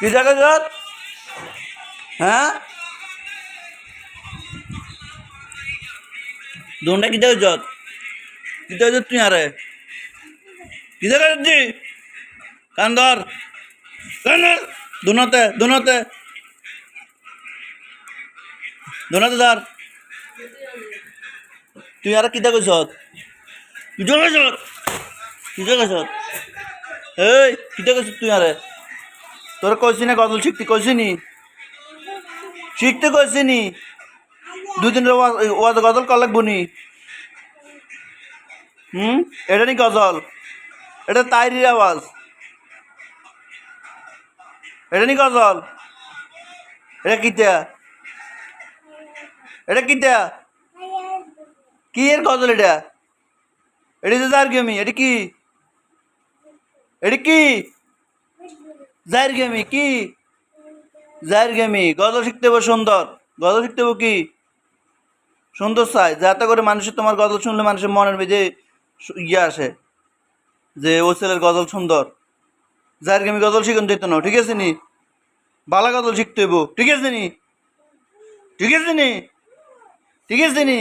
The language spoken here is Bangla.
কি জায়গা যত হ্যাঁ দোনটা কি জায়গা যত কি জায়গা তুই আরে কি জায়গা যাচ্ছি কান্দর কান্দর দুনতে দুনতে দুনতে ধর তুই আর কিতা কইছ তুই জায়গা যত তুই জায়গা যত এই কিতা কইছ তুই আরে তোর কইছি না গজল শিখতে কইছি নি শিখতে কইছি নি দুদিন ওয়াজ গজল কর লাগবো নি এটা নি গজল এটা তাইরির আওয়াজ এটা নি গজল এটা কিতা এটা কিতা কি এর গজল এটা এটা তো যার গেমি এটা কি এটা কি যার গেমি কি যার গেমি গজল শিখতে হবে সুন্দর গজল শিখতে হবে কি সুন্দর চাই যাতে করে মানুষের তোমার গজল শুনলে মানুষের মনের মধ্যে ইয়ে আসে যে ও ছেলের গজল সুন্দর যার গেমি গজল শিখুন যেত না ঠিক আছে নি বালা গজল শিখতে হইব ঠিক আছে নি ঠিক আছে নি ঠিক আছে নি